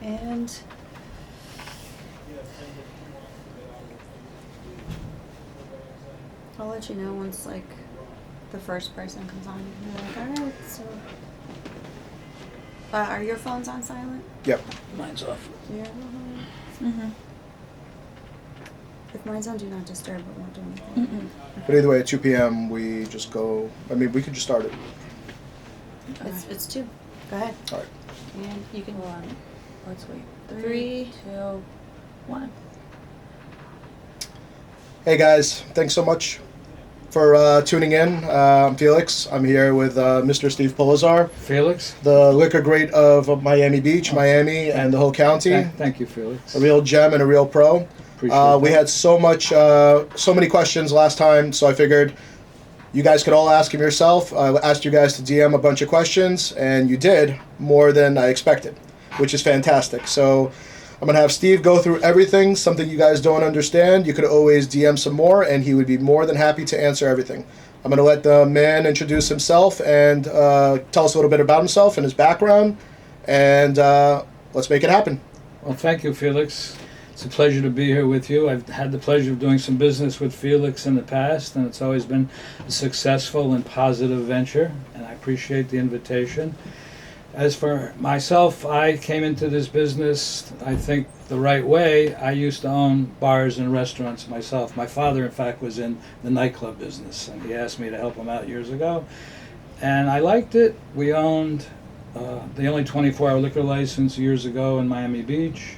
And I'll let you know once, like, the first person comes on. You're like, alright, so. Are your phones on silent? Yep. Mine's off. Yeah. Mm-hmm. If mine's on Do Not Disturb, it won't do anything. Mm-mm. But either way, at 2 p.m. we just go. I mean, we could just start it. It's 2. Go ahead. All right. And you can. Hold on. Let's wait. 3, 2, 1. Hey guys, thanks so much for tuning in. I'm Felix. I'm here with Mr. Steve Polisar, Felix? the liquor great of Miami Beach, Miami, and the whole county. Thank you, Felix. A real gem and a real pro. Appreciate We that. had so many questions last time, so I figured you guys could all ask him yourself. I asked you guys to DM a bunch of questions, and you did more than I expected, which is fantastic. So I'm going to have Steve go through everything, something you guys don't understand. You could always DM some more, and he would be more than happy to answer everything. I'm going to let the man introduce himself and tell us a little bit about himself and his background, and let's make it happen. Well, thank you, Felix. It's a pleasure to be here with you. I've had the pleasure of doing some business with Felix in the past, and it's always been a successful and positive venture, and I appreciate the invitation. As for myself, I came into this business, I think, the right way. I used to own bars and restaurants myself. My father, in fact, was in the nightclub business, and he asked me to help him out years ago. And I liked it. We owned the only 24-hour liquor license years ago in Miami Beach,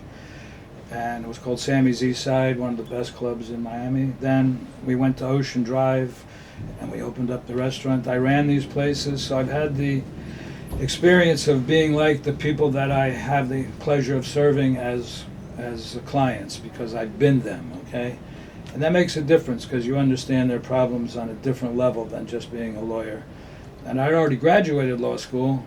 and it was called Sammy's Eastside, one of the best clubs in Miami. Then we went to Ocean Drive, and we opened up the restaurant. I ran these places, so I've had the experience of being like the people that I have the pleasure of serving as clients, because I've been them, okay? And that makes a difference because you understand their problems on a different level than just being a lawyer. And I'd already graduated law school,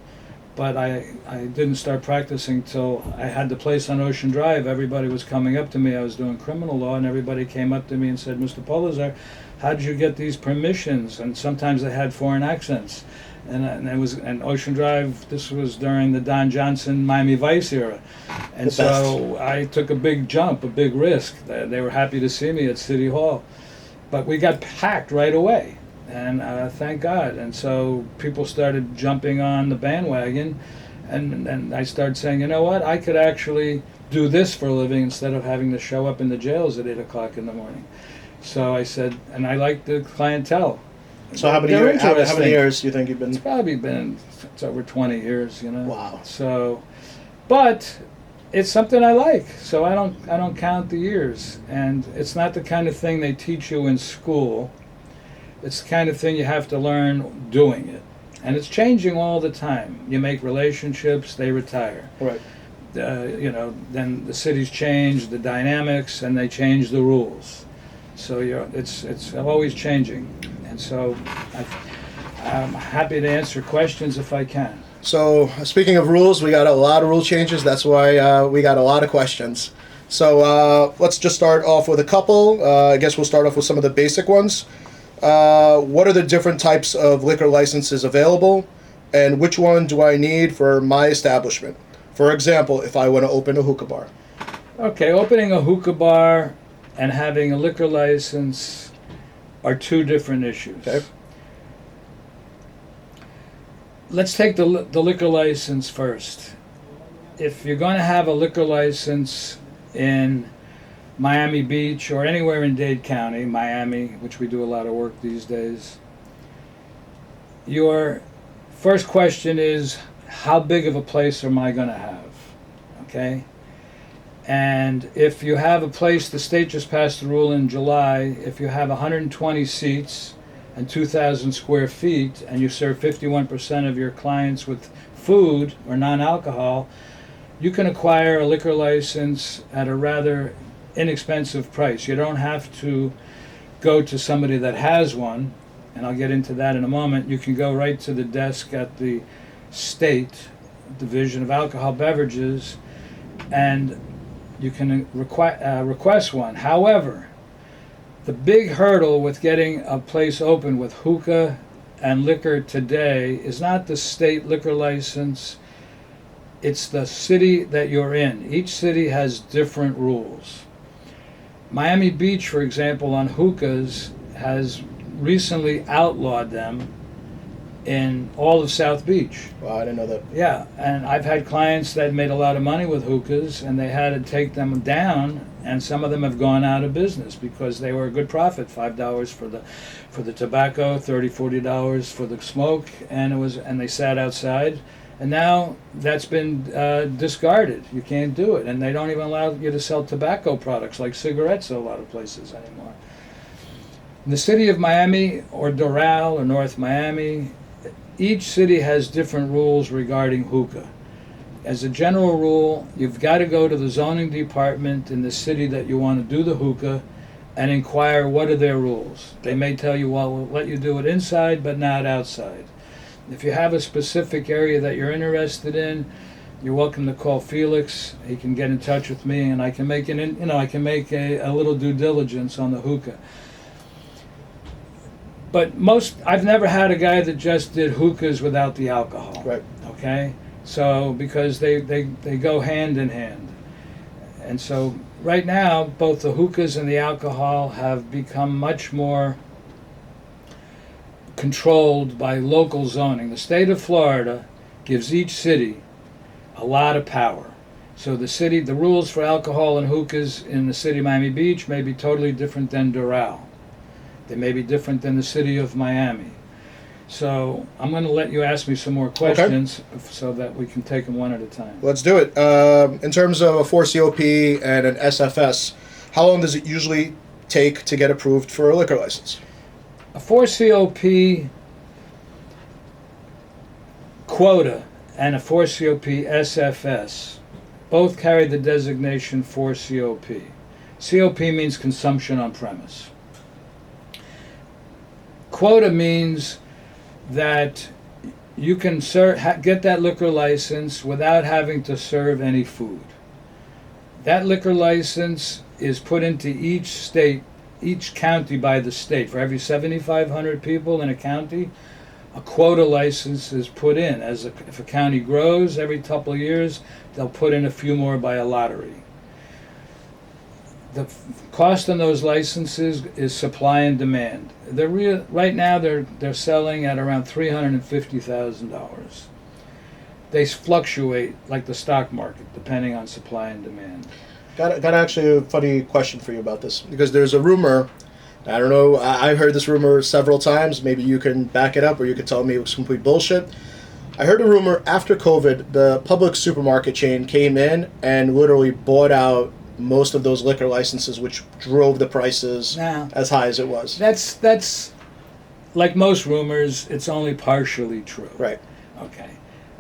but I didn't start practicing till I had the place on Ocean Drive. Everybody was coming up to me. I was doing criminal law, and everybody came up to me and said, "Mr. Polisar, how did you get these permissions?" And sometimes they had foreign accents. And Ocean Drive, this was during the Don Johnson Miami Vice era. And The so I took a big jump, a big risk. They were happy to see me at City Hall. But we got packed right away, and thank God. And so people started jumping on the bandwagon, and I started saying, you know what, I could actually do this for a living instead of having to show up in the jails at 8 o'clock in the morning. So I said, and I like the clientele. So how many, They're how many interesting. years do you think you've It's been? probably been, it's over 20 years, you know. Wow. So, but it's something I like, so I don't count the years. And it's not the kind of thing they teach you in school. It's the kind of thing you have to learn doing it. And it's changing all the time. You make relationships, they retire. Right. You know, then the cities change, the dynamics, and they change the rules. So it's always changing. And so I'm happy to answer questions if I can. So speaking of rules, we got a lot of rule changes. That's why we got a lot of questions. So let's just start off with a couple. I guess we'll start off with some of the basic ones. What are the different types of liquor licenses available, and which one do I need for my establishment? For example, if I want to open a hookah bar. Okay, opening a hookah bar and having a liquor license are two different issues. Okay. Let's take the liquor license first. If you're going to have a liquor license in Miami Beach or anywhere in Dade County, Miami, which we do a lot of work these days, your first question is, how big of a place am I going to have? Okay? And if you have a place, the state just passed a rule in July, if you have 120 seats and 2,000 square feet and you serve 51% of your clients with food or non-alcohol, you can acquire a liquor license at a rather inexpensive price. You don't have to go to somebody that has one, and I'll get into that in a moment. You can go right to the desk at the state Division of Alcohol Beverages, and you can request one. However, the big hurdle with getting a place open with hookah and liquor today is not the state liquor license, It's the city that you're in. Each city has different rules. Miami Beach, for example, on hookahs, has recently outlawed them in all of South Beach. Wow, I didn't know that. Yeah, and I've had clients that made a lot of money with hookahs, and they had to take them down, and some of them have gone out of business because they were a good profit. $5 for the tobacco, $30-$40 for the smoke, and they sat outside. And now that's been discarded. You can't do it, and they don't even allow you to sell tobacco products like cigarettes in a lot of places anymore. In the city of Miami, or Doral, or North Miami, each city has different rules regarding hookah. As a general rule, you've got to go to the zoning department in the city that you want to do the hookah and inquire what are their rules. They may tell you, well, we'll let you do it inside, but not outside. If you have a specific area that you're interested in, you're welcome to call Felix. He can get in touch with me, and I can make a little due diligence on the hookah. But I've never had a guy that just did hookahs without the alcohol. Right. Okay? So, because they go hand in hand. And so, right now, both the hookahs and the alcohol have become much more controlled by local zoning. The state of Florida gives each city a lot of power. So the rules for alcohol and hookahs in the city of Miami Beach may be totally different than Doral. They may be different than the city of Miami. So I'm going to let you ask me some more questions so that we can take them one at a time. Let's do it. In terms of a 4COP and an SFS, how long does it usually take to get approved for a liquor license? A 4COP quota and a 4COP SFS both carry the designation 4COP. COP means consumption on premise. Quota means that you can get that liquor license without having to serve any food. That liquor license is put into each county by the state. For every 7,500 people in a county, a quota license is put in. If a county grows every couple of years, they'll put in a few more by a lottery. The cost on those licenses is supply and demand. Right now they're selling at around $350,000. They fluctuate like the stock market, depending on supply and demand. Got actually a funny question for you about this, because there's a rumor. I don't know. I've heard this rumor several times. Maybe you can back it up, or you can tell me it was complete bullshit. I heard a rumor after COVID, the Publix supermarket chain came in and literally bought out most of those liquor licenses, which drove the prices as high as it was. That's like most rumors. It's only partially true. Right. Okay.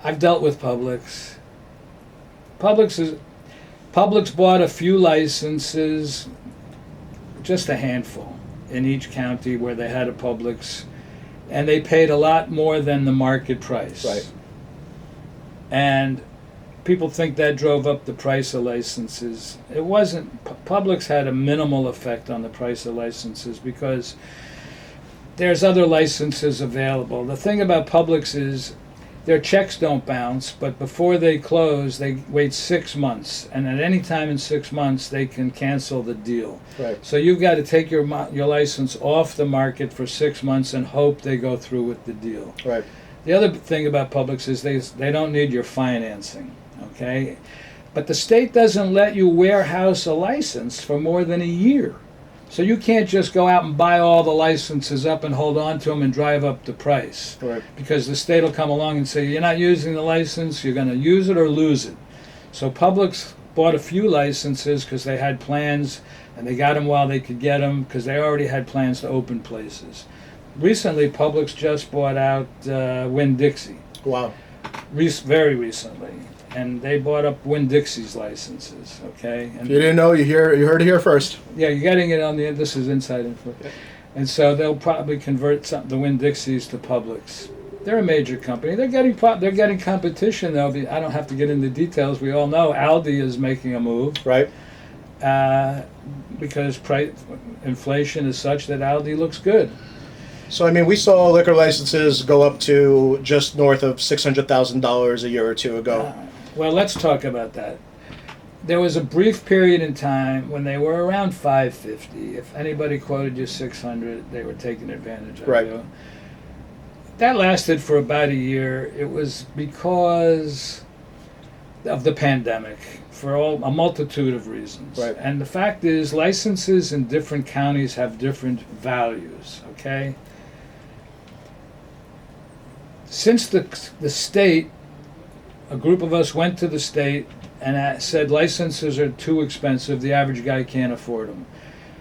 I've dealt with Publix. Publix bought a few licenses, just a handful, in each county where they had a Publix, and they paid a lot more than the market price. Right. And people think that drove up the price of licenses. It wasn't. Publix had a minimal effect on the price of licenses because there's other licenses available. The thing about Publix is their checks don't bounce, but before they close, they wait 6 months, and at any time in 6 months, they can cancel the deal. Right. So you've got to take your license off the market for 6 months and hope they go through with the deal. Right. The other thing about Publix is they don't need your financing, okay? But the state doesn't let you warehouse a license for more than a year. So you can't just go out and buy all the licenses up and hold on to them and drive up the price. Right. Because the state will come along and say, you're not using the license, you're going to use it or lose it. So Publix bought a few licenses because they had plans, and they got them while they could get them because they already had plans to open places. Recently, Publix just bought out Winn-Dixie. Wow. Very recently. And they bought up Winn-Dixie's licenses, okay? And If you didn't know, you heard it here first. yeah, you're getting it on the. This is inside info, and so they'll probably convert the Winn-Dixies to Publix. They're a major company. They're getting competition though. I don't have to get into details. We all know Aldi is making a move, Right. because inflation is such that Aldi looks good. So I mean, we saw liquor licenses go up to just north of $600,000 a year or two ago. Well, let's talk about that. There was a brief period in time when they were around 550. If anybody quoted you 600, they were taking advantage of Right. you. That lasted for about a year. It was because of the pandemic, for a multitude of reasons. Right. And the fact is, licenses in different counties have different values, okay? Since the state, a group of us went to the state and said licenses are too expensive, the average guy can't afford them.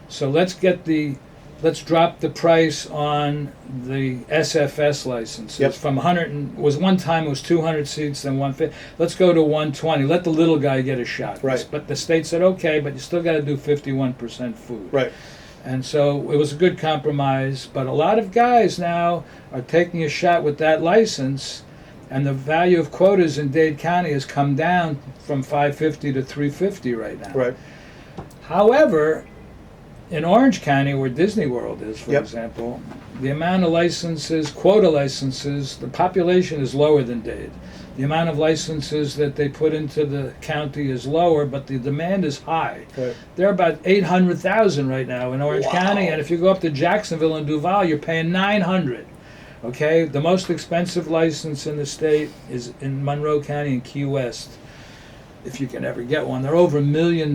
So let's drop the price on the SFS licenses Yep. from 100 one time it was 200 seats, then 150. Let's go to 120. Let the little guy get a shot. Right. But the state said, okay, but you still got to do 51% food. Right. And so it was a good compromise. But a lot of guys now are taking a shot with that license, and the value of quotas in Dade County has come down from 550 to 350 right now. Right. However, in Orange County, where Disney World is, for Yep. example, the amount of licenses, quota licenses, the population is lower than Dade. The amount of licenses that they put into the county is lower, but the demand is high. Right. They're about 800,000 right now in Orange Wow. County, and if you go up to Jacksonville and Duval, you're paying 900. Okay, the most expensive license in the state is in Monroe County and Key West. If you can ever get one, they're over $1 million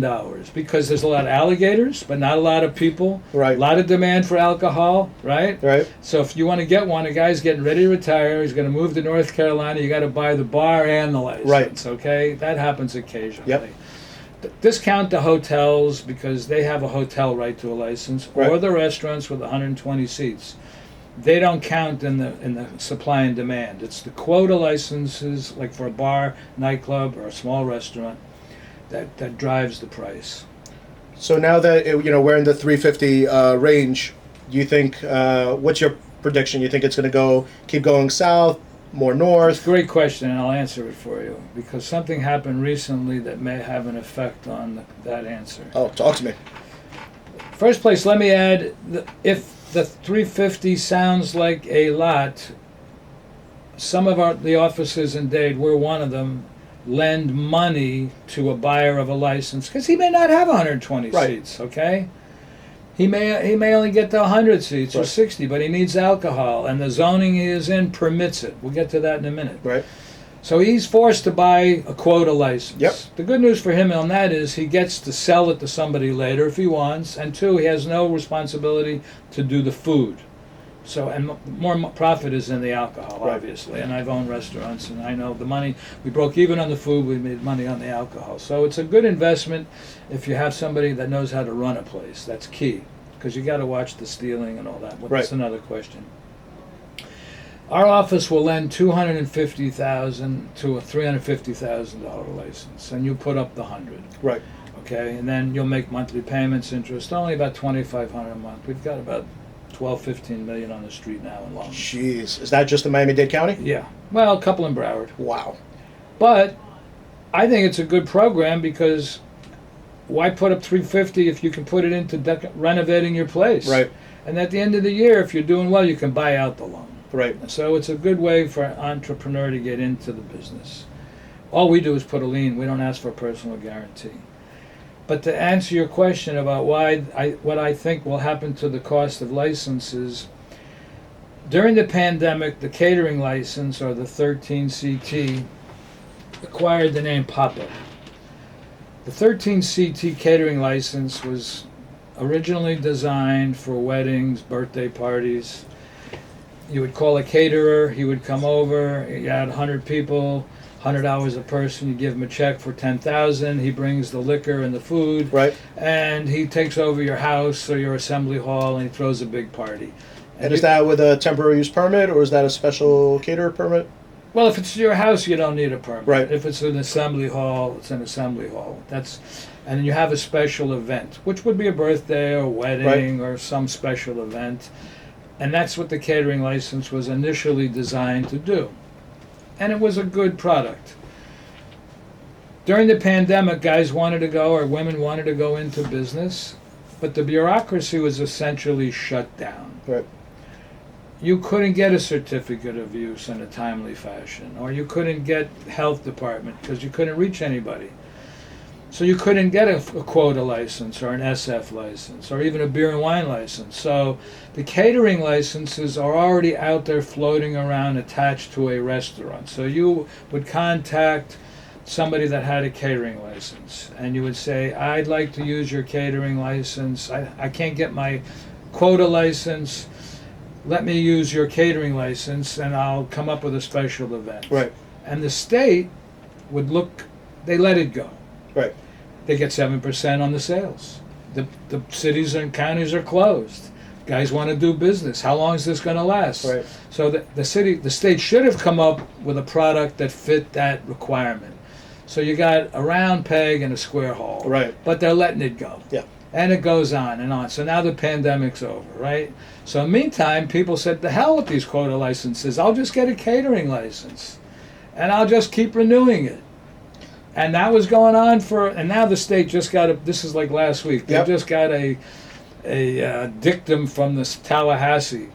because there's a lot of alligators, but not a lot of people. Right. A lot of demand for alcohol, right? Right. So if you want to get one, a guy's getting ready to retire, he's going to move to North Carolina, you got to buy the bar and the license. Right. Okay, that happens occasionally. Yep. Discount the hotels because they have a hotel right to a license, or Right. the restaurants with 120 seats. They don't count in the supply and demand. It's the quota licenses, like for a bar, nightclub, or a small restaurant, that drives the price. So now that we're in the 350 range, do you think what's your prediction? You think it's going to keep going south, more north? Great question, and I'll answer it for you because something happened recently that may have an effect on that answer. Oh, talk to me. First place, let me add, if the 350 sounds like a lot, some of the offices in Dade, we're one of them, lend money to a buyer of a license because he may not have 120 Right. seats, okay? He may only get to 100 seats or Right. 60, but he needs alcohol, and the zoning he is in permits it. We'll get to that in a minute. Right. So he's forced to buy a quota license. Yep. The good news for him on that is he gets to sell it to somebody later if he wants, and two, he has no responsibility to do the food. So, and more profit is in the alcohol, Right. obviously. And I've owned restaurants, and I know the money. We broke even on the food. We made money on the alcohol. So it's a good investment if you have somebody that knows how to run a place. That's key, because you got to watch the stealing and all that. But that's Right. another question. Our office will lend $250,000 to a $350,000 license, and you put up the 100. Right. Okay, and then you'll make monthly payments, interest, only about $2,500 a month. We've got about 12-15 million on the street now in loans. Jeez, is that just in Miami-Dade County? Yeah, well, a couple in Broward. Wow. But I think it's a good program because why put up 350 if you can put it into renovating your place? Right. And at the end of the year, if you're doing well, you can buy out the loan. Right. So it's a good way for an entrepreneur to get into the business. All we do is put a lien. We don't ask for a personal guarantee. But to answer your question about what I think will happen to the cost of licenses, during the pandemic, the catering license, or the 13CT, acquired the name Pop-Up. The 13CT catering license was originally designed for weddings, birthday parties. You would call a caterer, he would come over, you had 100 people, $100 a person, you give him a check for $10,000, he brings the liquor and the food, Right. and he takes over your house or your assembly hall and he throws a big party. And is that with a temporary use permit, or is that a special caterer permit? Well, if it's your house, you don't need a permit. Right. If it's an assembly hall, it's an assembly hall. And you have a special event, which would be a birthday or wedding or some special event. And that's what the catering license was initially designed to do. And it was a good product. During the pandemic, guys wanted to go, or women wanted to go into business, but the bureaucracy was essentially shut down. Right. you couldn't get a certificate of use in a timely fashion, or you couldn't get health department because you couldn't reach anybody. So you couldn't get a quota license or an SF license or even a beer and wine license. So the catering licenses are already out there floating around attached to a restaurant. So you would contact somebody that had a catering license and you would say, I'd like to use your catering license. I can't get my quota license. Let me use your catering license and I'll come up with a special event. Right. And the state would look, they let it go. Right. They get 7% on the sales. The cities and counties are closed. Guys want to do business. How long is this going to last? Right. So the state should have come up with a product that fit that requirement. So you got a round peg and a square hole. Right. But they're letting it go. Yeah. And it goes on and on. So now the pandemic's over, right? So meantime, people said, the hell with these quota licenses. I'll just get a catering license. And I'll just keep renewing it. And that was going on and now the state just got this is like last week, they Yep. just got a dictum from this Tallahassee.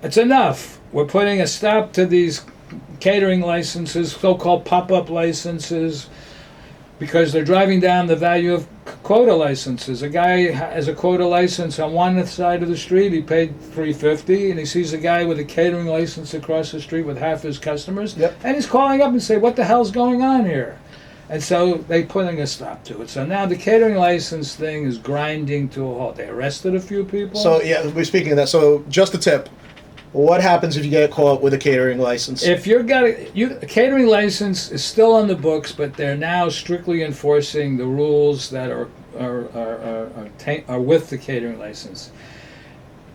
It's enough. We're putting a stop to these catering licenses, so-called pop-up licenses, because they're driving down the value of quota licenses. A guy has a quota license on one side of the street, he paid $350, and he sees a guy with a catering license across the street with half his customers, Yep. and he's calling up and saying, what the hell's going on here? And so they putting a stop to it. So now the catering license thing is grinding to a halt. They arrested a few people. So yeah, we're speaking of that. So just a tip: what happens if you get caught with a catering license? If you're got a catering license is still on the books, but they're now strictly enforcing the rules that are with the catering license.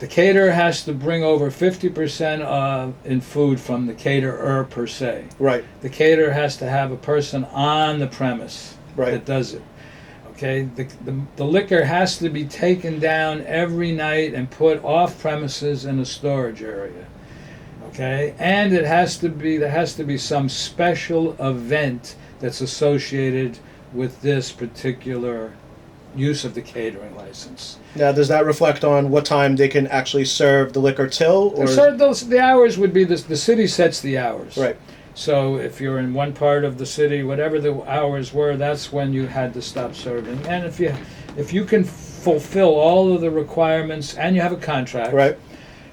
The caterer has to bring over 50% in food from the caterer per se. Right. The caterer has to have a person on the premise Right. that does it. Okay, the liquor has to be taken down every night and put off premises in a storage area. Okay, and there has to be some special event that's associated with this particular use of the catering license. Now, does that reflect on what time they can actually serve the liquor till? Or The hours would be the city sets the hours. right. So if you're in one part of the city, whatever the hours were, that's when you had to stop serving. And if you can fulfill all of the requirements, and you have a contract, Right.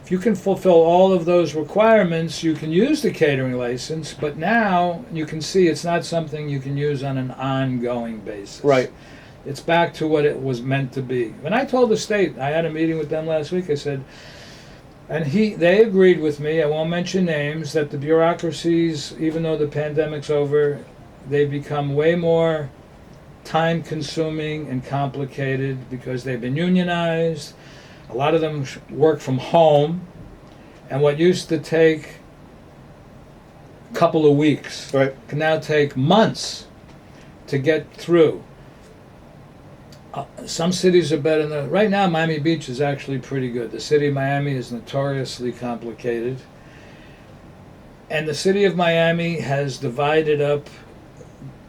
if you can fulfill all of those requirements, you can use the catering license. But now you can see it's not something you can use on an ongoing basis. Right. It's back to what it was meant to be. When I told the state, I had a meeting with them last week, I said, and they agreed with me, I won't mention names, that the bureaucracies, even though the pandemic's over, they've become way more time consuming and complicated because they've been unionized. A lot of them work from home, and what used to take a couple of weeks Right. can now take months to get through. Some cities are better than right now. Miami Beach is actually pretty good. The city of Miami is notoriously complicated, and the city of Miami has divided up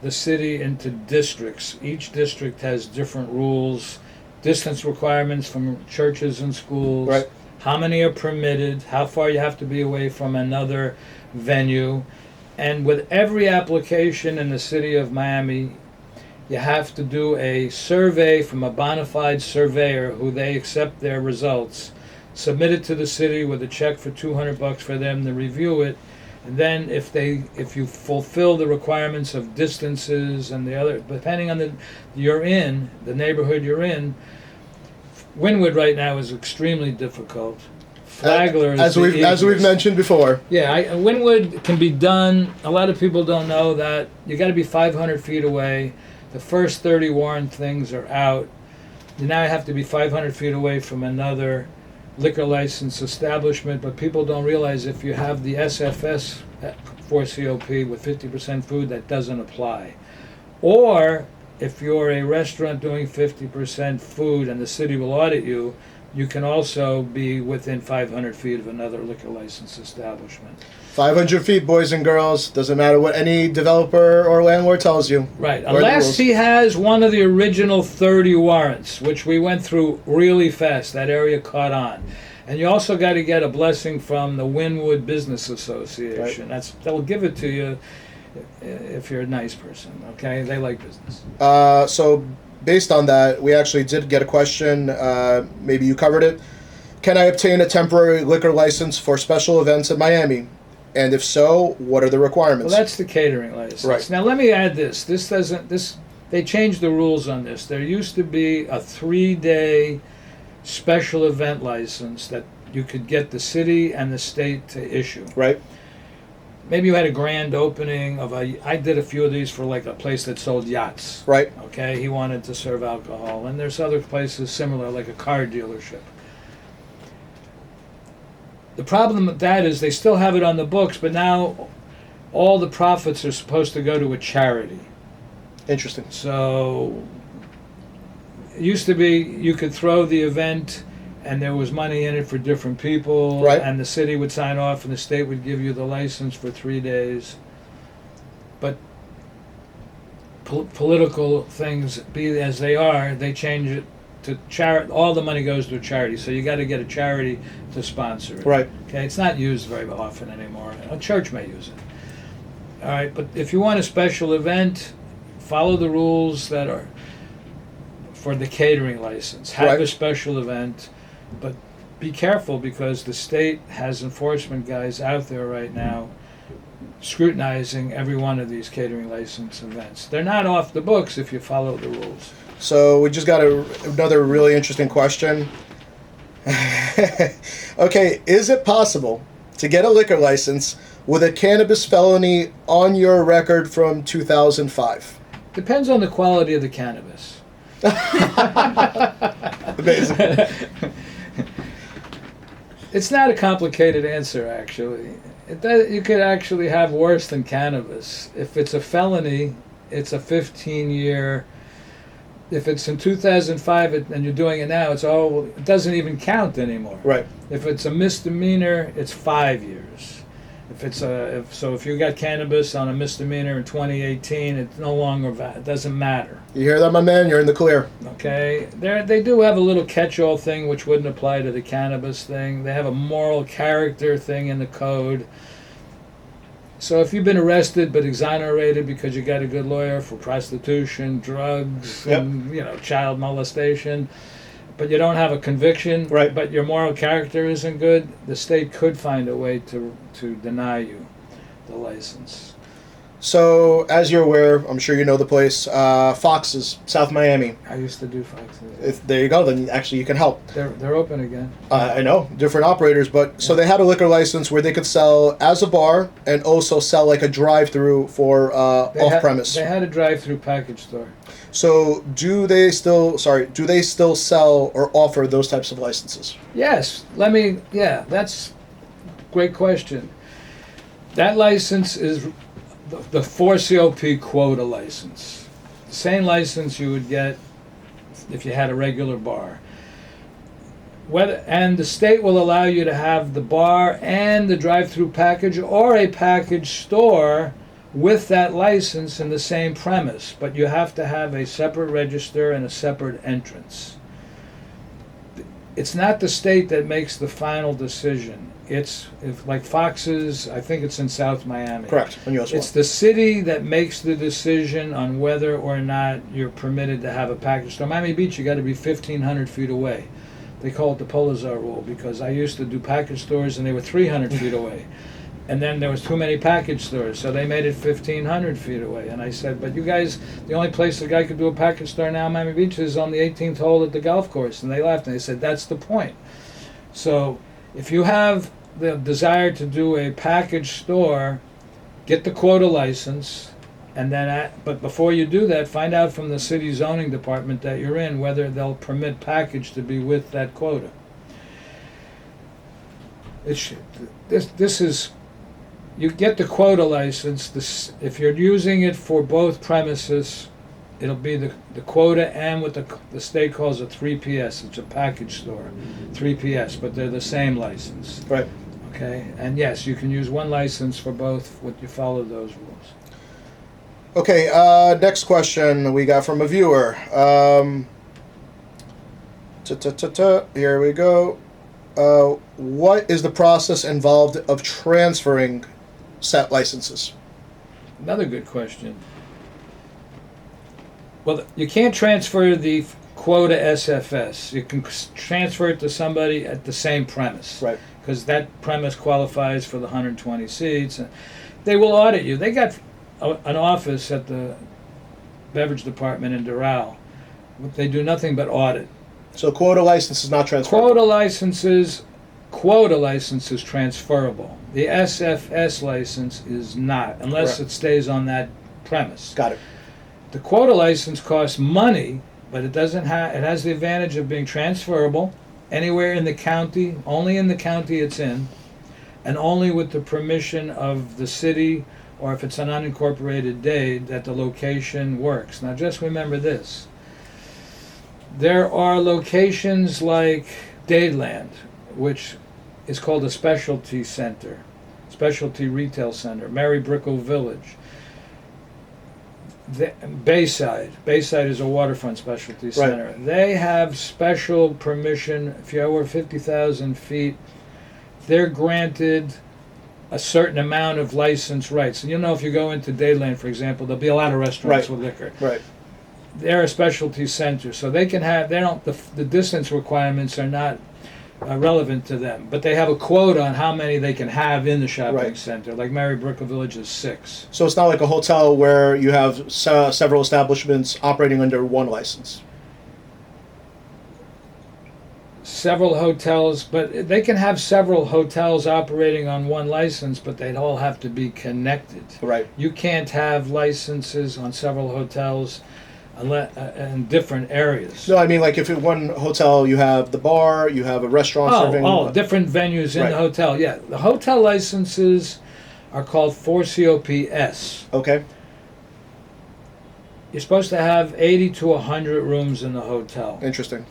the city into districts. Each district has different rules, distance requirements from churches and schools, Right. how many are permitted, how far you have to be away from another venue, and with every application in the city of Miami, you have to do a survey from a bona fide surveyor who they accept their results, submit it to the city with a check for $200 for them to review it, and then if you fulfill the requirements of distances and the other, depending on the neighborhood you're in, Wynwood right now is extremely difficult. Flagler is As we've easiest. mentioned before. Yeah, Wynwood can be done. A lot of people don't know that you got to be 500 feet away. The first 30 warrant things are out. You now have to be 500 feet away from another liquor license establishment, but people don't realize if you have the SFS for COP with 50% food, that doesn't apply. Or if you're a restaurant doing 50% food and the city will audit you, you can also be within 500 feet of another liquor license establishment. 500 feet, boys and girls. Doesn't matter what any developer or landlord tells you. Right, Where are the unless rules? he has one of the original 30 warrants, which we went through really fast. That area caught on. And you also got to get a blessing from the Wynwood Business Association. They'll give it to you if you're a nice person. Okay, they like business. So based on that, we actually did get a question. Maybe you covered it. Can I obtain a temporary liquor license for special events in Miami? And if so, what are the requirements? Well, that's the catering license. Right. Now let me add this. They changed the rules on this. There used to be a 3-day special event license that you could get the city and the state to issue. Right. Maybe you had a grand opening of I did a few of these for like a place that sold yachts. Right. Okay, he wanted to serve alcohol. And there's other places similar, like a car dealership. The problem with that is they still have it on the books, but now all the profits are supposed to go to a charity. Interesting. So it used to be you could throw the event and there was money in it for different people, Right. and the city would sign off and the state would give you the license for 3 days. But political things, be as they are, they change it to charity. All the money goes to a charity, so you got to get a charity to sponsor it. Right. Okay, it's not used very often anymore. A church may use it. All right, but if you want a special event, follow the rules that are for the catering license. Have Right. a special event, but be careful because the state has enforcement guys out there right now scrutinizing every one of these catering license events. They're not off the books if you follow the rules. So we just got another really interesting question. Okay, is it possible to get a liquor license with a cannabis felony on your record from 2005? Depends on the quality of the cannabis. Amazing. It's not a complicated answer, actually. You could actually have worse than cannabis. If it's a felony, it's a 15-year. If it's in 2005 and you're doing it now, it doesn't even count anymore. Right. If it's a misdemeanor, it's 5 years. If you got cannabis on a misdemeanor in 2018, it's no longer it doesn't matter. You hear that, my man? You're in the clear. Okay, they do have a little catch-all thing which wouldn't apply to the cannabis thing. They have a moral character thing in the code. So if you've been arrested but exonerated because you got a good lawyer for prostitution, drugs, Yep. and child molestation, but you don't have a conviction, Right. but your moral character isn't good, the state could find a way to deny you the license. So, as you're aware, I'm sure you know the place, Fox's, South Miami. I used to do Foxes. There you go. Then actually you can help. They're open again. I know, different operators, but so they had a liquor license where they could sell as a bar and also sell like a drive-through for off-premise. They had a drive-through package store. So do they still sell or offer those types of licenses? Yes, that's a great question. That license is the 4COP quota license. The same license you would get if you had a regular bar. And the state will allow you to have the bar and the drive-through package or a package store with that license in the same premise, but you have to have a separate register and a separate entrance. It's not the state that makes the final decision. It's like Fox's, I think it's in South Miami. Correct. On US It's one. the city that makes the decision on whether or not you're permitted to have a package store. Miami Beach, you got to be 1,500 feet away. They call it the Polisar rule because I used to do package stores and they were 300 feet away. And then there was too many package stores, so they made it 1,500 feet away. And I said, but you guys, the only place a guy could do a package store now in Miami Beach is on the 18th hole at the golf course. And they laughed and they said, that's the point. So if you have the desire to do a package store, get the quota license, and then but before you do that, find out from the city zoning department that you're in whether they'll permit package to be with that quota. This is, you get the quota license. If you're using it for both premises, it'll be the quota and what the state calls a 3PS. It's a package store, 3PS, but they're the same license. Right. Okay, and yes, you can use one license for both when you follow those rules. Okay, next question we got from a viewer. Here we go. What is the process involved of transferring set licenses? Another good question. Well, you can't transfer the quota SFS. You can transfer it to somebody at the same premise. Right. Because that premise qualifies for the 120 seats. And they will audit you. They got an office at the beverage department in Doral. They do nothing but audit. So quota license is not transferable. Quota license is transferable. The SFS license is not, unless Correct. it stays on that premise. Got it. The quota license costs money, but it doesn't have. It has the advantage of being transferable anywhere in the county, only in the county it's in, and only with the permission of the city, or if it's an unincorporated day, that the location works. Now, just remember this: there are locations like Dadeland, which is called a specialty center, specialty retail center, Mary Brickell Village. Bayside is a waterfront specialty center. They have special permission. If you're over 50,000 feet, they're granted a certain amount of license rights. And you know, if you go into Dadeland, for example, there'll be a lot of restaurants with liquor. Right. They're a specialty center, so they can have. They don't. The distance requirements are not relevant to them, but they have a quota on how many they can have in the shopping center. Like Mary Brickell Village is 6. So it's not like a hotel where you have several establishments operating under one license. Several hotels, but they can have several hotels operating on one license, but they'd all have to be connected. Right. You can't have licenses on several hotels unless, in different areas. No, I mean, like if in one hotel you have the bar, you have a restaurant serving. Different venues in Right. the hotel. Yeah, the hotel licenses are called 4COPS. Okay. You're supposed to have 80 to 100 rooms in the hotel. Interesting.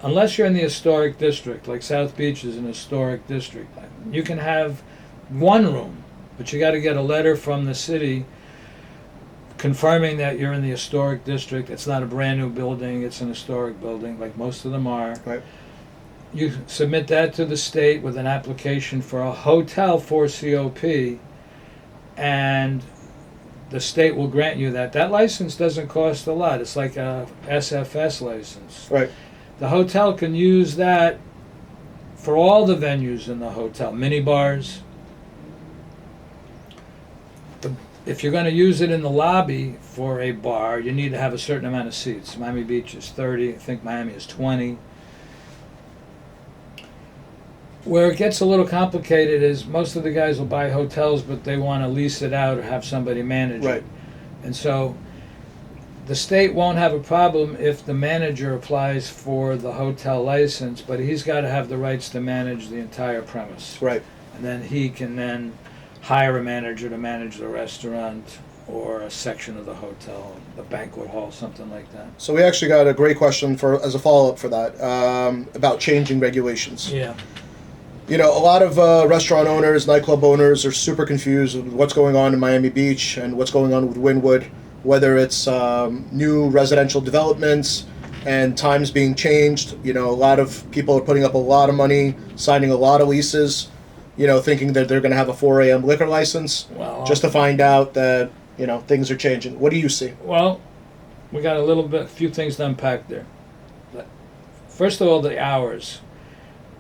Unless you're in the historic district, like South Beach is an historic district. You can have one room, but you got to get a letter from the city confirming that you're in the historic district. It's not a brand new building, it's an historic building, like most of them are. Right. You submit that to the state with an application for a hotel for COP, and the state will grant you that. That license doesn't cost a lot. It's like a SFS license. Right. The hotel can use that for all the venues in the hotel, mini bars. If you're going to use it in the lobby for a bar, you need to have a certain amount of seats. Miami Beach is 30. I think Miami is 20. Where it gets a little complicated is most of the guys will buy hotels, but they want to lease it out or have somebody manage Right. it. And so the state won't have a problem if the manager applies for the hotel license, but he's got to have the rights to manage the entire premise. Right. And then he can then hire a manager to manage the restaurant or a section of the hotel, the banquet hall, something like that. So we actually got a great question for as a follow-up for that about changing regulations. Yeah. You know, a lot of restaurant owners, nightclub owners are super confused with what's going on in Miami Beach and what's going on with Wynwood, whether it's new residential developments and times being changed. You know, a lot of people are putting up a lot of money, signing a lot of leases, you know, thinking that they're going to have a 4 a.m. liquor license, Well, just to find out that, you know, things are changing. What do you see? Well, we got a few things to unpack there. First of all, the hours.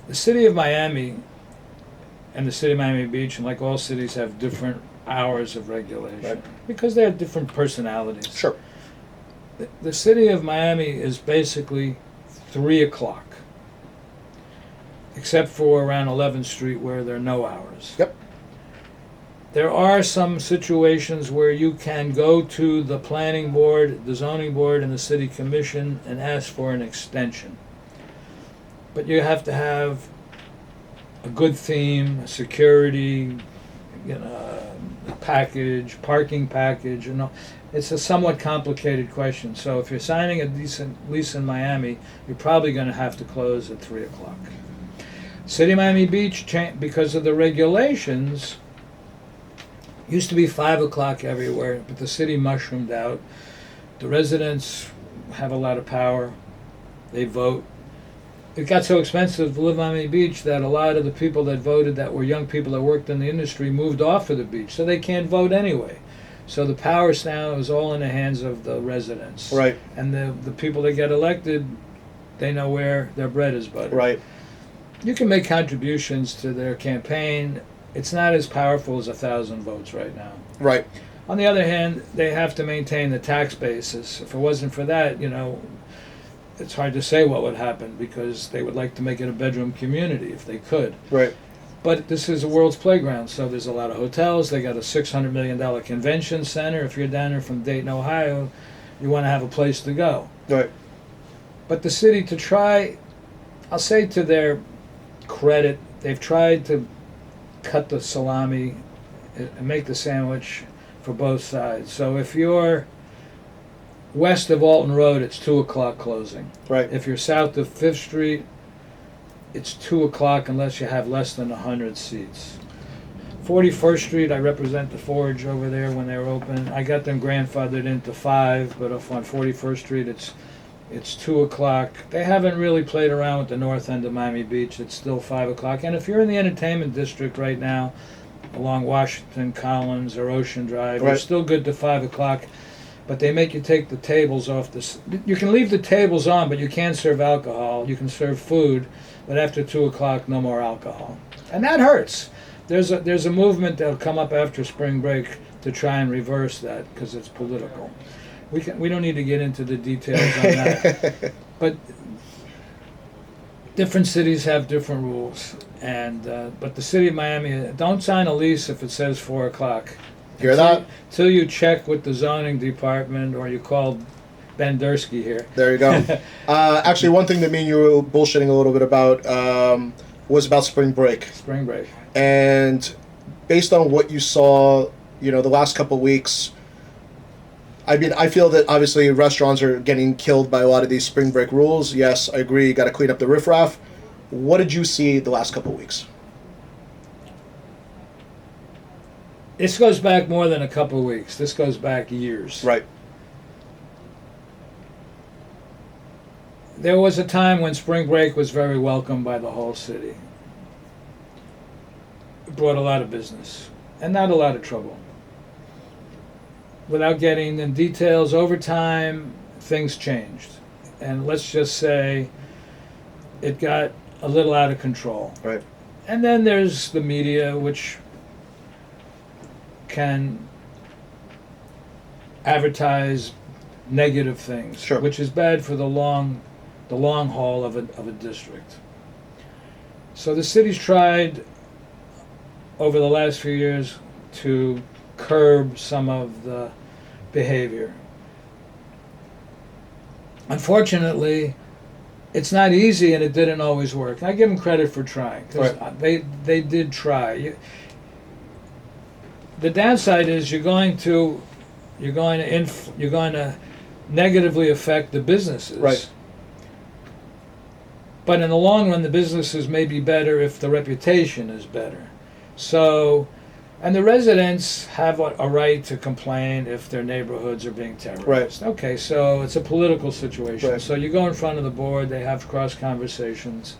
The city of Miami and the city of Miami Beach, and like all cities, have different hours of regulation Right. because they have different personalities. Sure. The city of Miami is basically 3 o'clock, except for around 11th Street where there are no hours. Yep. There are some situations where you can go to the planning board, the zoning board, and the city commission and ask for an extension. But you have to have a good theme, security, you know, package, parking package, you know. It's a somewhat complicated question. So if you're signing a decent lease in Miami, you're probably going to have to close at 3 o'clock. City of Miami Beach, because of the regulations, used to be 5 o'clock everywhere, but the city mushroomed out. The residents have a lot of power. They vote. it got so expensive to live on Miami Beach that a lot of the people that voted that were young people that worked in the industry moved off of the beach, so they can't vote anyway. So the power now is all in the hands of the residents. Right. And the people that get elected, they know where their bread is buttered. Right. You can make contributions to their campaign. It's not as powerful as 1,000 votes right now. Right. On the other hand, they have to maintain the tax basis. If it wasn't for that, it's hard to say what would happen, because they would like to make it a bedroom community if they could. Right. But this is a world's playground, so there's a lot of hotels. They got a $600 million convention center. If you're down there from Dayton, Ohio, you want to have a place to go. Right. But the city, to try, I'll say to their credit, they've tried to cut the salami and make the sandwich for both sides. So if you're west of Alton Road, it's 2 o'clock closing. Right. If you're south of 5th Street, it's 2 o'clock unless you have less than 100 seats. 41st Street, I represent the Forge over there when they were open. I got them grandfathered into 5, but up on 41st Street, it's 2 o'clock. They haven't really played around with the north end of Miami Beach. It's still 5 o'clock. And if you're in the entertainment district right now, along Washington, Collins, or Ocean Drive, Right. you're still good to 5 o'clock. But they make you take the tables off. You can leave the tables on, but you can't serve alcohol. You can serve food, but after 2 o'clock, no more alcohol. And that hurts. There's a movement that'll come up after spring break to try and reverse that, because it's political. We don't need to get into the details on that. But different cities have different rules, and but the city of Miami, don't sign a lease if it says 4 o'clock. Hear that? Till you check with the zoning department, or you call Ben Dursky here. There you go. Actually, one thing that me and you were bullshitting a little bit about was about spring break. Spring break. And based on what you saw, the last couple of weeks, I mean, I feel that obviously restaurants are getting killed by a lot of these spring break rules. Yes, I agree. You got to clean up the riffraff. What did you see the last couple of weeks? This goes back more than a couple of weeks. This goes back years. Right. There was a time when spring break was very welcome by the whole city. It brought a lot of business and not a lot of trouble. Without getting in details, over time, things changed. And let's just say it got a little out of control. Right. And then there's the media, which can advertise negative things, Sure. which is bad for the long haul of a district. So the city's tried over the last few years to curb some of the behavior. Unfortunately, it's not easy, and it didn't always work. I give them credit for trying, because they did try. The downside is you're going to negatively affect the businesses. Right. But in the long run, the businesses may be better if the reputation is better. So, and the residents have a right to complain if their neighborhoods are being terrorized. Right. Okay, so it's a political situation. Right. So you go in front of the board, they have cross conversations.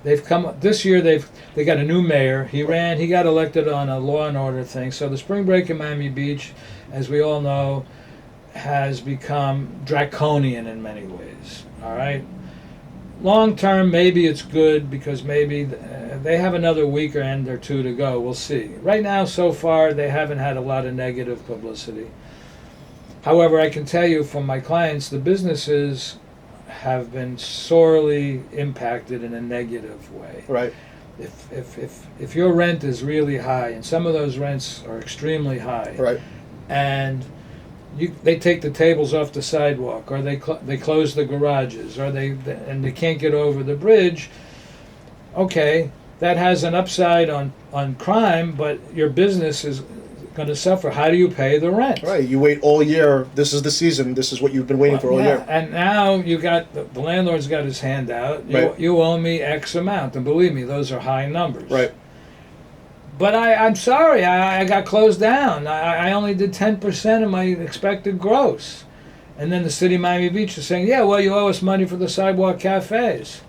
They've come this year. They got a new mayor. He got elected on a law and order thing. So the spring break in Miami Beach, as we all know, has become draconian in many ways. All right. Long term, maybe it's good, because maybe they have another week or end or two to go. We'll see. Right now, so far, they haven't had a lot of negative publicity. However, I can tell you from my clients, the businesses have been sorely impacted in a negative way. Right. If your rent is really high, and some of those rents are extremely high, Right. and they take the tables off the sidewalk, or they close the garages, or they can't get over the bridge. Okay, that has an upside on crime, but your business is going to suffer. How do you pay the rent? Right. You wait all year. This is the season. This is what you've been waiting for all year. And now you got the landlord's got his hand out. Right. You owe me X amount, and believe me, those are high numbers. Right. But I'm sorry, I got closed down. I only did 10% of my expected gross. And then the city of Miami Beach is saying, yeah, well, you owe us money for the sidewalk cafes.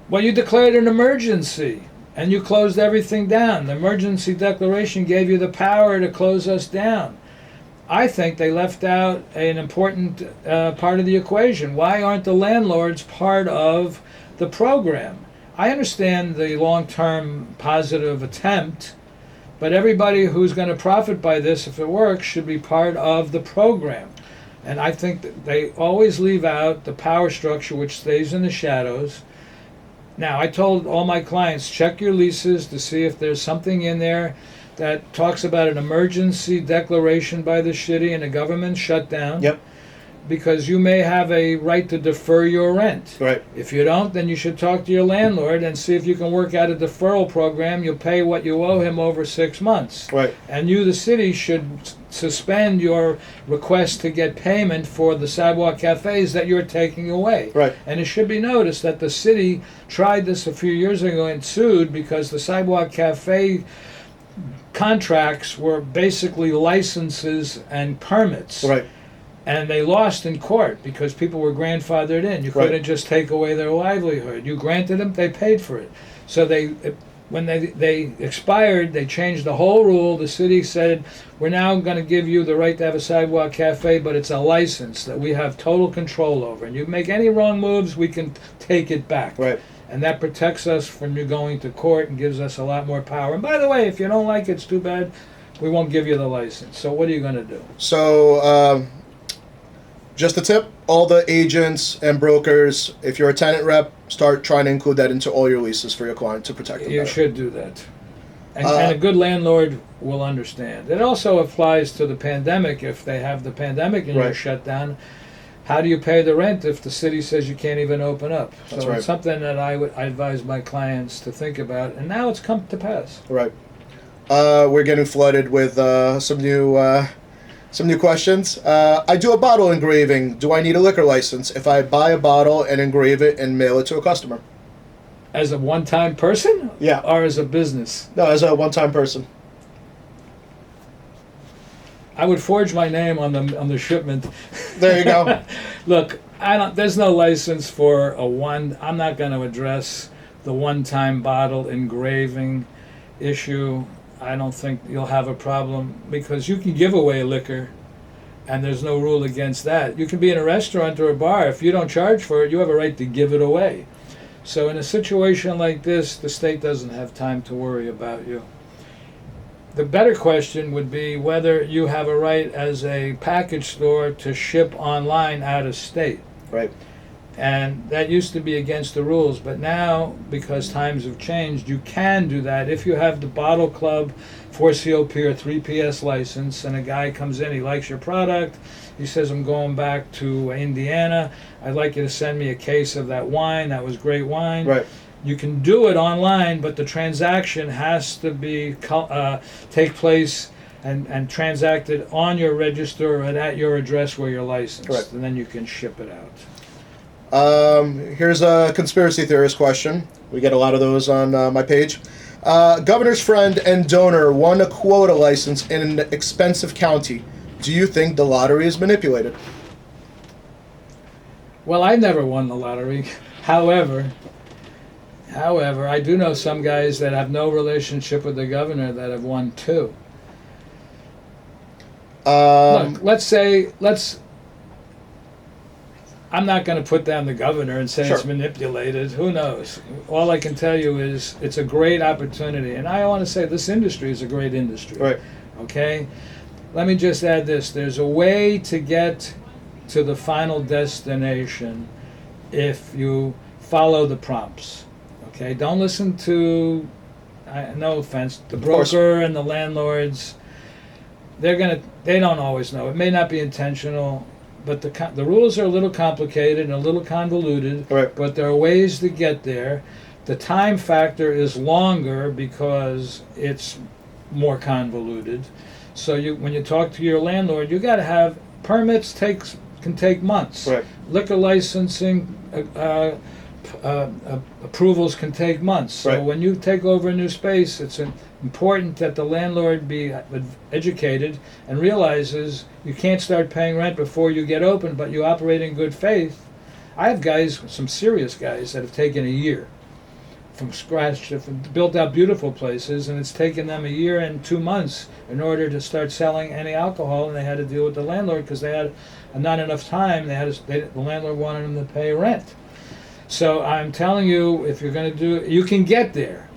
Well, you declared an emergency and you closed everything down. The emergency declaration gave you the power to close us down. I think they left out an important part of the equation. Why aren't the landlords part of the program? I understand the long-term positive attempt, but everybody who's going to profit by this, if it works, should be part of the program. And I think that they always leave out the power structure, which stays in the shadows. Now, I told all my clients, check your leases to see if there's something in there that talks about an emergency declaration by the city and a government shutdown. Yep. Because you may have a right to defer your rent. Right. If you don't, then you should talk to your landlord and see if you can work out a deferral program. You'll pay what you owe him over 6 months. Right. And you, the city, should suspend your request to get payment for the sidewalk cafes that you're taking away. Right. And it should be noticed that the city tried this a few years ago and sued because the sidewalk cafe contracts were basically licenses and permits. Right. And they lost in court because people were grandfathered in. You Right. couldn't just take away their livelihood. You granted them, they paid for it. So when they expired, they changed the whole rule. The city said, we're now going to give you the right to have a sidewalk cafe, but it's a license that we have total control over. And you make any wrong moves, we can take it back. Right. And that protects us from you going to court and gives us a lot more power. And by the way, if you don't like it, it's too bad. We won't give you the license. So what are you going to do? So, just a tip, all the agents and brokers, if you're a tenant rep, start trying to include that into all your leases for your client to protect them You better. should do that. And a good landlord will understand. It also applies to the pandemic. If they have the pandemic and you're Right. shut down, how do you pay the rent if the city says you can't even open up? That's So right. it's something that I advise my clients to think about, and now it's come to pass. Right. We're getting flooded with some new questions. I do a bottle engraving. Do I need a liquor license if I buy a bottle and engrave it and mail it to a customer? As a one-time person? Yeah. Or as a business? No, as a one-time person. I would forge my name on the shipment. There you go. Look, there's no license for I'm not going to address the one-time bottle engraving issue. I don't think you'll have a problem because you can give away liquor and there's no rule against that. You can be in a restaurant or a bar. If you don't charge for it, you have a right to give it away. So in a situation like this, the state doesn't have time to worry about you. The better question would be whether you have a right as a package store to ship online out of state. Right. And that used to be against the rules, but now, because times have changed, you can do that if you have the Bottle Club 4COP or 3PS license, and a guy comes in, he likes your product, he says, I'm going back to Indiana, I'd like you to send me a case of that wine, that was great wine. Right. You can do it online, but the transaction has to be take place and transacted on your register and at your address where you're licensed, Right. and then you can ship it out. Here's a conspiracy theorist question. We get a lot of those on my page. Governor's friend and donor won a quota license in an expensive county. Do you think the lottery is manipulated? Well, I never won the lottery. However, I do know some guys that have no relationship with the governor that have won too. Look, I'm not going to put down the governor and say Sure. it's manipulated. Who knows? All I can tell you is it's a great opportunity. And I want to say this industry is a great industry. Right. Okay? Let me just add this. There's a way to get to the final destination if you follow the prompts. Okay? Don't listen to, no offense, the course. broker and the landlords. They don't always know. It may not be intentional. But the rules are a little complicated and a little convoluted, Right. but there are ways to get there. The time factor is longer because it's more convoluted. So when you talk to your landlord, you got to have permits can take months. Right. Liquor licensing approvals can take months. So Right. when you take over a new space, it's important that the landlord be educated and realizes you can't start paying rent before you get open, but you operate in good faith. I have guys, some serious guys, that have taken a year. from scratch, built out beautiful places, and it's taken them a year and 2 months in order to start selling any alcohol, and they had to deal with the landlord because they had not enough time. The landlord wanted them to pay rent. So I'm telling you, if you're going to do it, you can get there,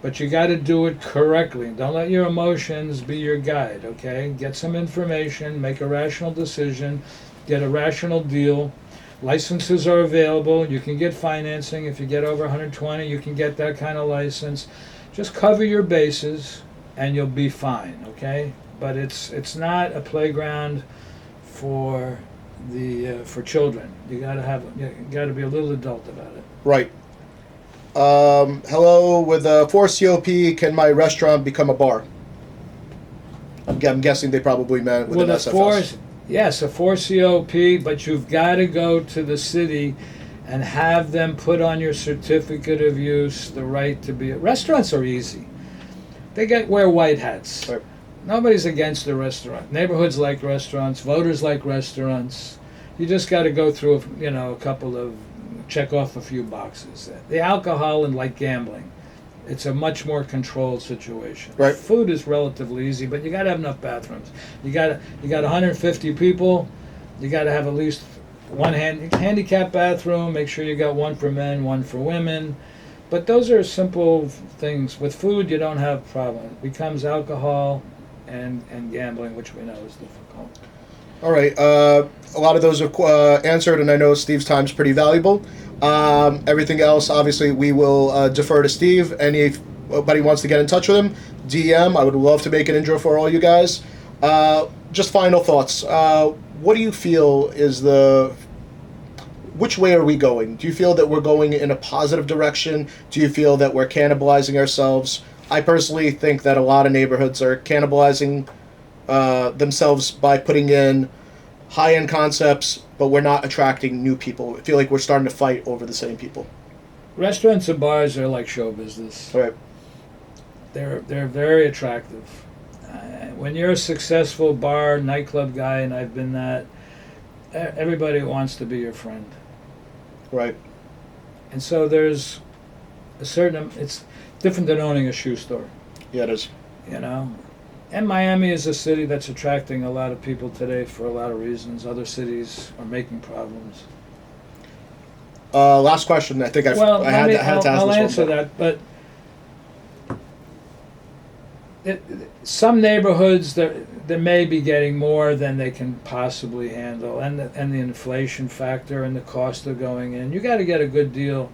but you got to do it correctly. Don't let your emotions be your guide, okay? Get some information, make a rational decision, get a rational deal. Licenses are available. You can get financing. If you get over 120, you can get that kind of license. Just cover your bases and you'll be fine, okay? But it's not a playground for for children. You gotta be a little adult about it. Right. Hello, with 4 COP, can my restaurant become a bar? I'm guessing they probably meant with an SFS. Yes, a 4 COP, but you've got to go to the city and have them put on your certificate of use the right to be. Restaurants are easy. They wear white hats. Right. Nobody's against the restaurant. Neighborhoods like restaurants. Voters like restaurants. You just got to go through, a couple of, check off a few boxes. The alcohol and like gambling, it's a much more controlled situation. Right. Food is relatively easy, but you got to have enough bathrooms. You got 150 people. You got to have at least one handicap bathroom. Make sure you got one for men, one for women. But those are simple things. With food, you don't have problem. It becomes alcohol and gambling, which we know is difficult. All right. A lot of those are answered, and I know Steve's time's pretty valuable. Everything else, obviously, we will defer to Steve. Anybody wants to get in touch with him, DM. I would love to make an intro for all you guys. Just final thoughts. What do you feel is which way are we going? Do you feel that we're going in a positive direction? Do you feel that we're cannibalizing ourselves? I personally think that a lot of neighborhoods are cannibalizing themselves by putting in high-end concepts, but we're not attracting new people. I feel like we're starting to fight over the same people. Restaurants and bars are like show business. All right. They're very attractive. When you're a successful bar, nightclub guy, and I've been that, everybody wants to be your friend. Right. And so there's it's different than owning a shoe store, Yeah, it is. And Miami is a city that's attracting a lot of people today for a lot of reasons. Other cities are making problems. Last question. I think I had to ask I'll this answer one. that, but some neighborhoods they may be getting more than they can possibly handle, and the inflation factor and the cost of going in. You got to get a good deal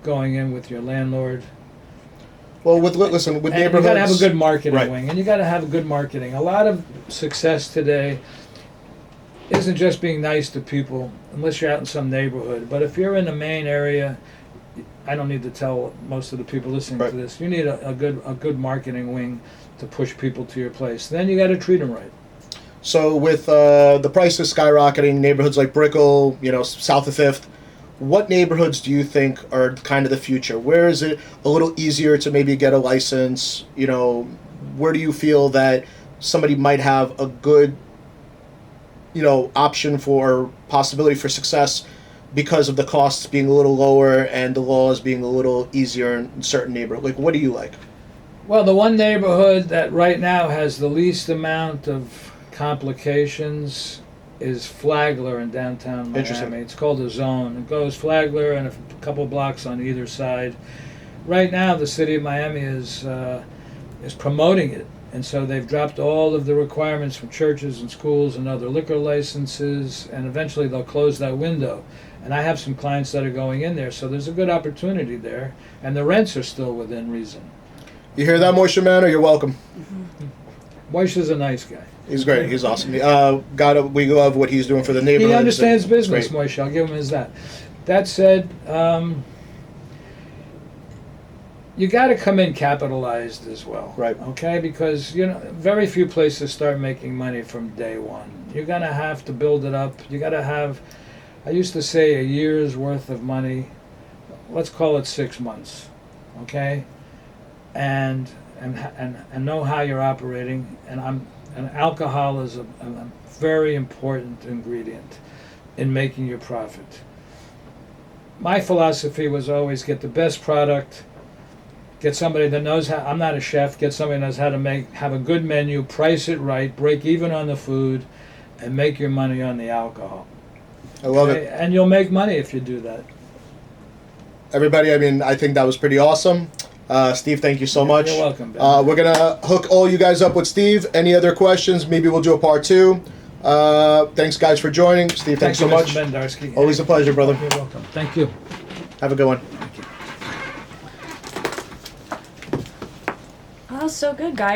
going in with your landlord. Well, with neighborhoods, you got to have a good marketing right. wing, and you got to have a good marketing. A lot of success today isn't just being nice to people, unless you're out in some neighborhood. But if you're in the main area, I don't need to tell most of the people listening right. to this. You need a good marketing wing to push people to your place. Then you got to treat them right. So with the prices skyrocketing, neighborhoods like Brickell, south of Fifth, what neighborhoods do you think are kind of the future? Where is it a little easier to maybe get a license? Where do you feel that somebody might have a good, option for possibility for success because of the costs being a little lower and the laws being a little easier in certain neighborhoods? Like, what do you like? Well, the one neighborhood that right now has the least amount of complications is Flagler in downtown Miami. It's called the Zone. It goes Flagler and a couple blocks on either side. Right now, the city of Miami is promoting it, and so they've dropped all of the requirements from churches and schools and other liquor licenses, and eventually they'll close that window. And I have some clients that are going in there, so there's a good opportunity there, and the rents are still within reason. You hear that, Moishe Man? You're welcome. Moishe's a nice guy. He's great. He's awesome. We love what he's doing for the neighborhood. He understands business, Moishe. I'll give him his that. That said, you got to come in capitalized as well. Right. Okay? Because, very few places start making money from day one. You're going to have to build it up. You got to have, I used to say, a year's worth of money. Let's call it 6 months. Okay? And know how you're operating. And alcohol is a very important ingredient in making your profit. My philosophy was always get the best product Get somebody that knows how. I'm not a chef. Get somebody that knows how to have a good menu, price it right, break even on the food, and make your money on the alcohol. I love Okay? it. And you'll make money if you do that. Everybody, I mean, I think that was pretty awesome. Steve, thank you so much. You're welcome, Ben. We're going to hook all you guys up with Steve. Any other questions? Maybe we'll do a part 2. Thanks, guys, for joining. Steve, thanks so Thank much. you, Mr. Bendarski. Always a pleasure, brother. You're welcome. Thank you. Have a good one. Oh, so good, guys.